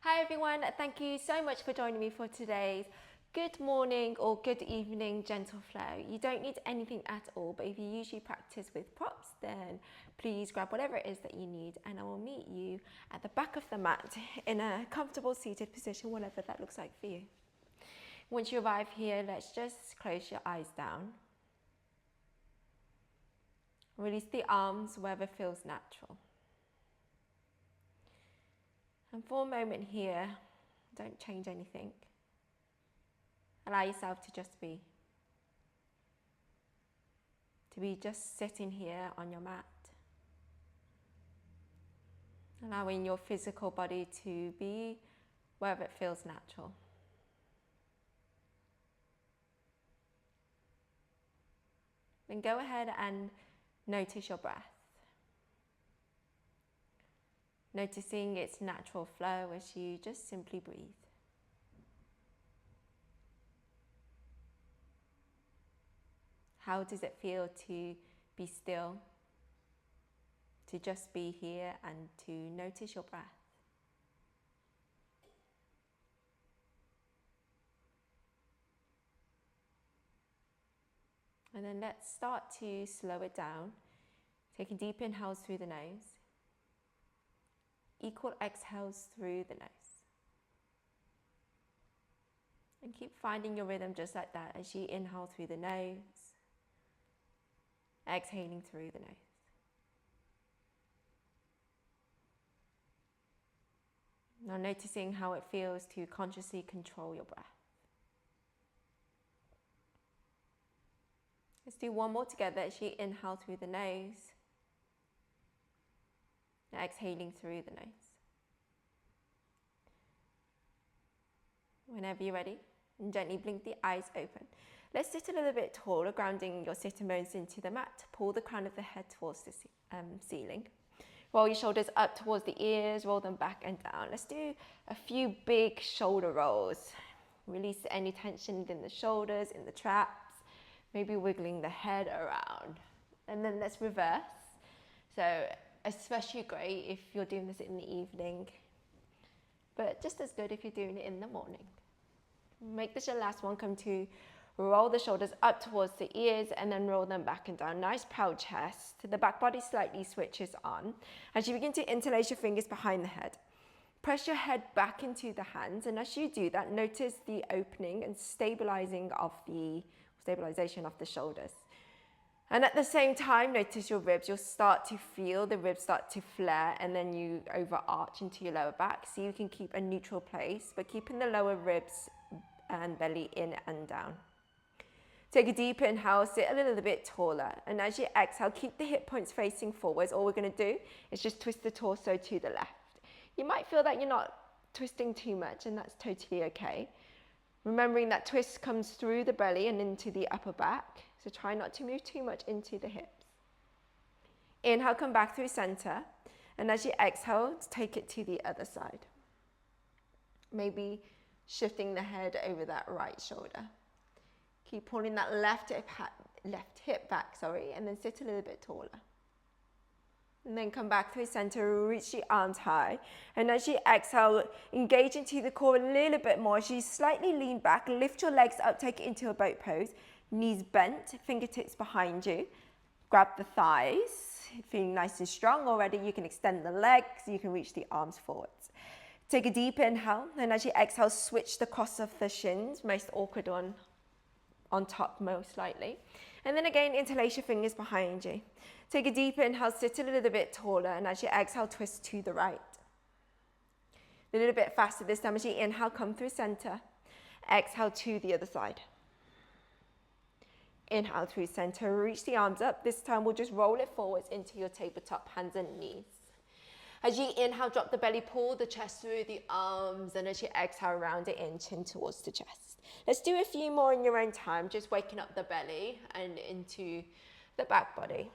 Hi everyone, thank you so much for joining me for today's good morning or good evening gentle flow. You don't need anything at all, but if you usually practice with props, then please grab whatever it is that you need and I will meet you at the back of the mat in a comfortable seated position, whatever that looks like for you. Once you arrive here, let's just close your eyes down. Release the arms wherever feels natural. And for a moment here, don't change anything. Allow yourself to just be. To be just sitting here on your mat. Allowing your physical body to be wherever it feels natural. Then go ahead and notice your breath. Noticing its natural flow as you just simply breathe. How does it feel to be still? To just be here and to notice your breath. And then let's start to slow it down. Taking deep inhales through the nose. Equal exhales through the nose. And keep finding your rhythm just like that as you inhale through the nose. Exhaling through the nose. Now noticing how it feels to consciously control your breath. Let's do one more together as you inhale through the nose. Exhaling through the nose. Whenever you're ready, and gently blink the eyes open. Let's sit a little bit taller, grounding your sitting bones into the mat. Pull the crown of the head towards the ceiling. Roll your shoulders up towards the ears, roll them back and down. Let's do a few big shoulder rolls. Release any tension in the shoulders, in the traps, maybe wiggling the head around. And then let's reverse. So especially great if you're doing this in the evening, but just as good if you're doing it in the morning. Make this your last one. Come to roll the shoulders up towards the ears and then roll them back and down. Nice proud chest. The back body slightly switches on. As you begin to interlace your fingers behind the head, press your head back into the hands, and as you do that, notice the opening and stabilization of the shoulders. And at the same time, notice your ribs. You'll start to feel the ribs start to flare and then you overarch into your lower back. So you can keep a neutral place, but keeping the lower ribs and belly in and down. Take a deep inhale, sit a little bit taller. And as you exhale, keep the hip points facing forwards. All we're going to do is just twist the torso to the left. You might feel that you're not twisting too much, and that's totally okay. Remembering that twist comes through the belly and into the upper back. So try not to move too much into the hips. Inhale, come back through center. And as you exhale, take it to the other side. Maybe shifting the head over that right shoulder. Keep pulling that left hip back, and then sit a little bit taller. And then come back through center, reach the arms high. And as you exhale, engage into the core a little bit more. As you slightly lean back, lift your legs up, take it into a boat pose. Knees bent, fingertips behind you. Grab the thighs. Feeling nice and strong already, you can extend the legs, you can reach the arms forwards. Take a deep inhale, and as you exhale, switch the cross of the shins, most awkward one on top most likely. And then again, interlace your fingers behind you. Take a deep inhale, sit a little bit taller, and as you exhale, twist to the right. A little bit faster this time. As you inhale, come through center. Exhale to the other side. Inhale through center, reach the arms up. This time we'll just roll it forwards into your tabletop, hands and knees. As you inhale, drop the belly, pull the chest through the arms, and as you exhale, round it in, chin towards the chest. Let's do a few more in your own time, just waking up the belly and into the back body.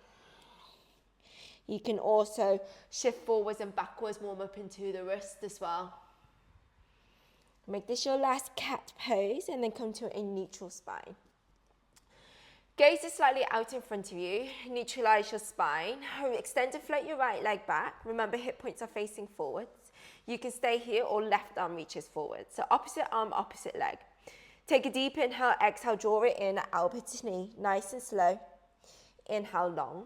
You can also shift forwards and backwards, warm up into the wrist as well. Make this your last cat pose and then come to a neutral spine. Gaze is slightly out in front of you. Neutralize your spine. Extend and float your right leg back. Remember, hip points are facing forwards. You can stay here or left arm reaches forward. So opposite arm, opposite leg. Take a deep inhale, exhale, draw it in, elbow to knee, nice and slow. Inhale, long.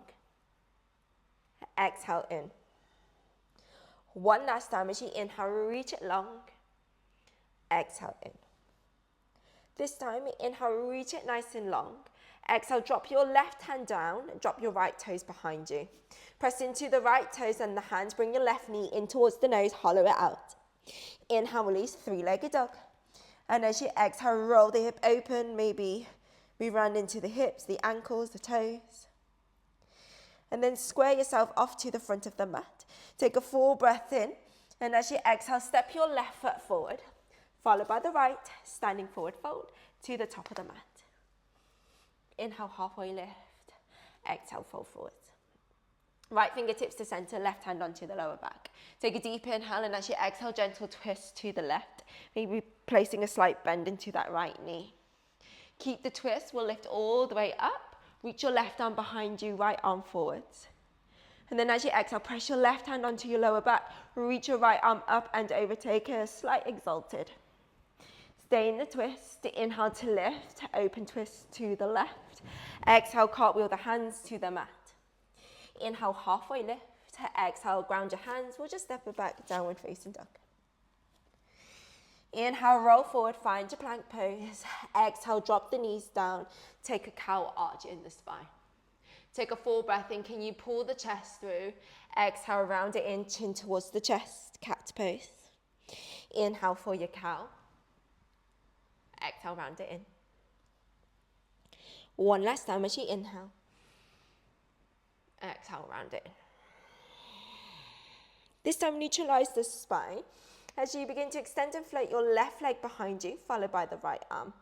Exhale, in. One last time as you inhale, reach it long. Exhale, in. This time, inhale, reach it nice and long. Exhale, drop your left hand down and drop your right toes behind you. Press into the right toes and the hands. Bring your left knee in towards the nose, hollow it out. Inhale, release, three-legged dog. And as you exhale, roll the hip open, maybe move around into the hips, the ankles, the toes. And then square yourself off to the front of the mat. Take a full breath in. And as you exhale, step your left foot forward, followed by the right, standing forward fold to the top of the mat. Inhale, halfway lift. Exhale, fold forward. Right fingertips to center, left hand onto the lower back. Take a deep inhale and as you exhale, gentle twist to the left. Maybe placing a slight bend into that right knee. Keep the twist, we'll lift all the way up. Reach your left arm behind you, right arm forwards. And then as you exhale, press your left hand onto your lower back. Reach your right arm up and over, take a slight exalted. Stay in the twist. Inhale to lift, open twist to the left. Exhale, cartwheel the hands to the mat. Inhale, halfway lift. Exhale, ground your hands. We'll just step it back, downward facing dog. Inhale, roll forward, find your plank pose. Exhale, drop the knees down. Take a cow arch in the spine. Take a full breath in. Can you pull the chest through? Exhale, round it in, chin towards the chest, cat pose. Inhale for your cow. Exhale, round it in. One last time as you inhale. Exhale, round it in. This time, neutralize the spine. As you begin to extend and float your left leg behind you, followed by the right arm.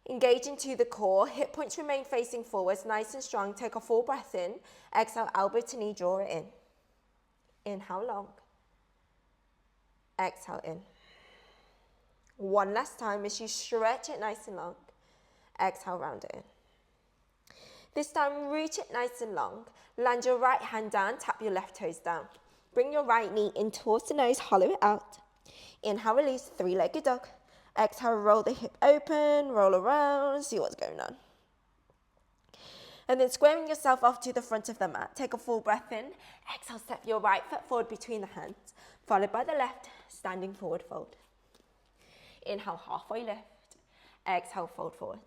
Engage into the core. Hip points remain facing forwards, nice and strong. Take a full breath in. Exhale, elbow to knee, draw it in. Inhale, long. Exhale, in. One last time as you stretch it nice and long. Exhale, round it in. This time, reach it nice and long. Land your right hand down, tap your left toes down. Bring your right knee in towards the nose, hollow it out. Inhale, release, three-legged dog. Exhale, roll the hip open, roll around, see what's going on. And then squaring yourself off to the front of the mat. Take a full breath in. Exhale, step your right foot forward between the hands, followed by the left, standing forward fold. Inhale, halfway lift. Exhale, fold forwards.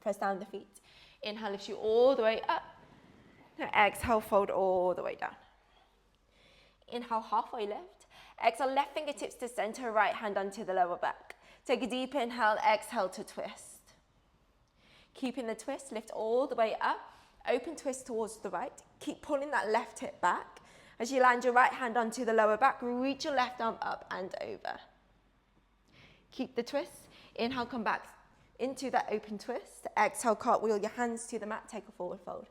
Press down the feet. Inhale, lifts you all the way up. Exhale, fold all the way down. Inhale, halfway lift. Exhale, left fingertips to center, right hand onto the lower back. Take a deep inhale, exhale to twist. Keeping the twist, lift all the way up. Open twist towards the right. Keep pulling that left hip back. As you land your right hand onto the lower back, reach your left arm up and over. Keep the twist. Inhale, come back into that open twist. Exhale, cartwheel your hands to the mat, take a forward fold.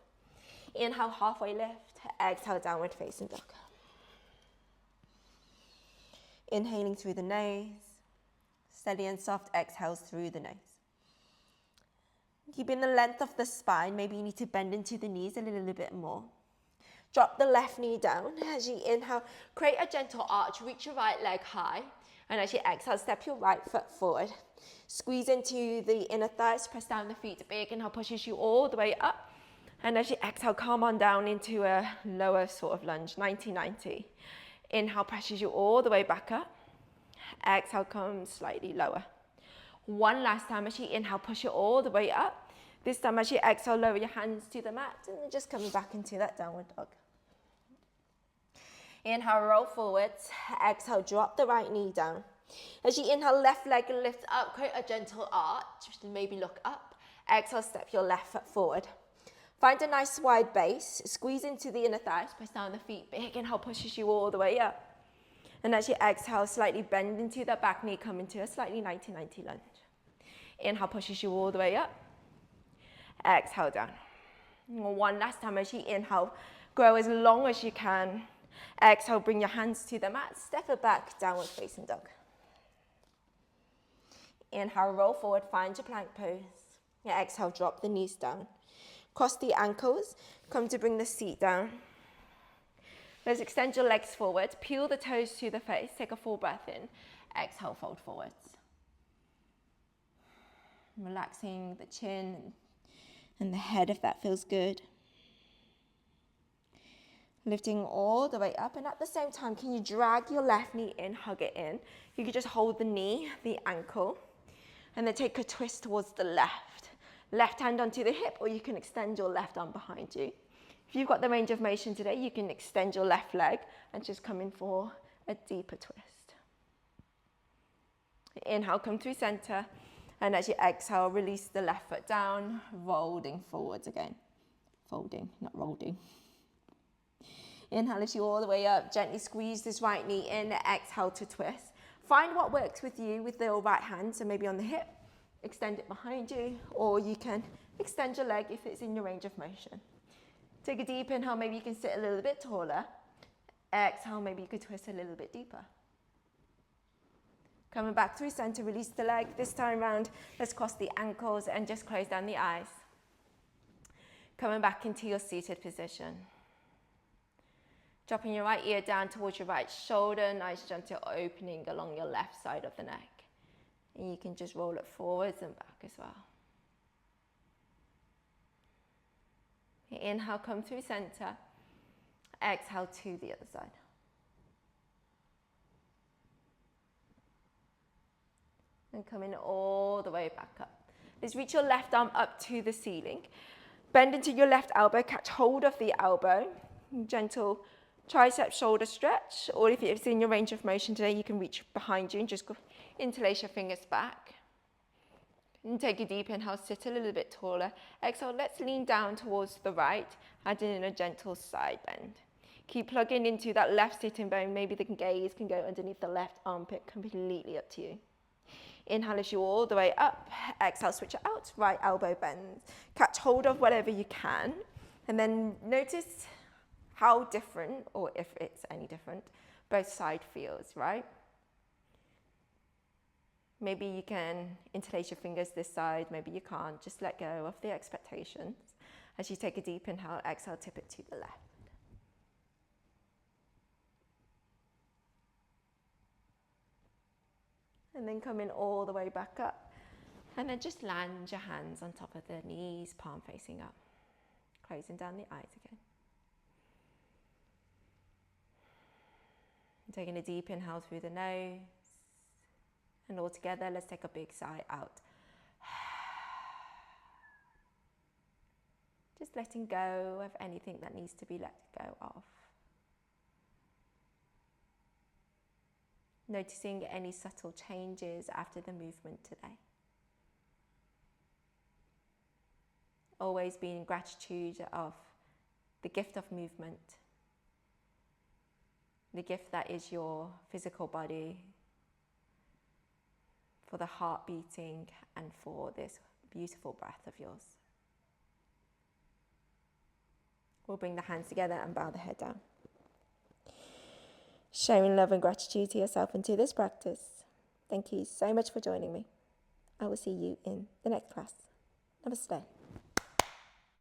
Inhale, halfway lift. Exhale, downward facing dog. Inhaling through the nose. Steady and soft exhales through the nose. Keeping the length of the spine, maybe you need to bend into the knees a little bit more. Drop the left knee down. As you inhale, create a gentle arch, reach your right leg high. And as you exhale, step your right foot forward. Squeeze into the inner thighs, press down the feet. Big inhale pushes you all the way up. And as you exhale, come on down into a lower sort of lunge, 90-90. Inhale presses you all the way back up. Exhale, come slightly lower. One last time as you inhale, push it all the way up. This time as you exhale, lower your hands to the mat and just coming back into that downward dog. Inhale, roll forwards. Exhale, drop the right knee down. As you inhale, left leg lifts up, create a gentle arch, maybe look up. Exhale, step your left foot forward. Find a nice wide base, squeeze into the inner thighs, press down the feet. Big inhale pushes you all the way up. And as you exhale, slightly bend into that back knee, come into a slightly 90-90 lunge. Inhale pushes you all the way up. Exhale down. One last time as you inhale, grow as long as you can. Exhale, bring your hands to the mat, step it back, downward facing dog. Inhale, roll forward, find your plank pose. Exhale, drop the knees down. Cross the ankles, come to bring the seat down. Let's extend your legs forward, peel the toes to the face, take a full breath in, exhale, fold forwards. Relaxing the chin and the head if that feels good. Lifting all the way up, and at the same time, can you drag your left knee in, hug it in? You can just hold the knee, the ankle, and then take a twist towards the left. Left hand onto the hip, or you can extend your left arm behind you. If you've got the range of motion today, you can extend your left leg and just come in for a deeper twist. Inhale, come through center. And as you exhale, release the left foot down, folding forwards again. Folding, not rolling. Inhale, lift you all the way up. Gently squeeze this right knee in. Exhale to twist. Find what works with you with the right hand. So maybe on the hip, extend it behind you. Or you can extend your leg if it's in your range of motion. Take a deep inhale. Maybe you can sit a little bit taller. Exhale, maybe you could twist a little bit deeper. Coming back through center, release the leg. This time round, let's cross the ankles and just close down the eyes. Coming back into your seated position. Dropping your right ear down towards your right shoulder, nice gentle opening along your left side of the neck. And you can just roll it forwards and back as well. Inhale, come through center. Exhale to the other side. And coming all the way back up. Let's reach your left arm up to the ceiling. Bend into your left elbow, catch hold of the elbow. Gentle tricep shoulder stretch, or if it's in your range of motion today, you can reach behind you and just go interlace your fingers back. And take a deep inhale, sit a little bit taller. Exhale, let's lean down towards the right, adding in a gentle side bend. Keep plugging into that left sitting bone. Maybe the gaze can go underneath the left armpit, completely up to you. Inhale, lift you all the way up. Exhale, switch it out. Right elbow bends. Catch hold of whatever you can. And then notice how different, or if it's any different, both side feels, right? Maybe you can interlace your fingers this side, maybe you can't. Just let go of the expectations. As you take a deep inhale, exhale, tip it to the left. And then come in all the way back up. And then just land your hands on top of the knees, palm facing up. Closing down the eyes again. Taking a deep inhale through the nose. And all together, let's take a big sigh out. Just letting go of anything that needs to be let go of. Noticing any subtle changes after the movement today. Always being in gratitude of the gift of movement. The gift that is your physical body, for the heart beating, and for this beautiful breath of yours. We'll bring the hands together and bow the head down. Showing love and gratitude to yourself and to this practice. Thank you so much for joining me. I will see you in the next class. Namaste.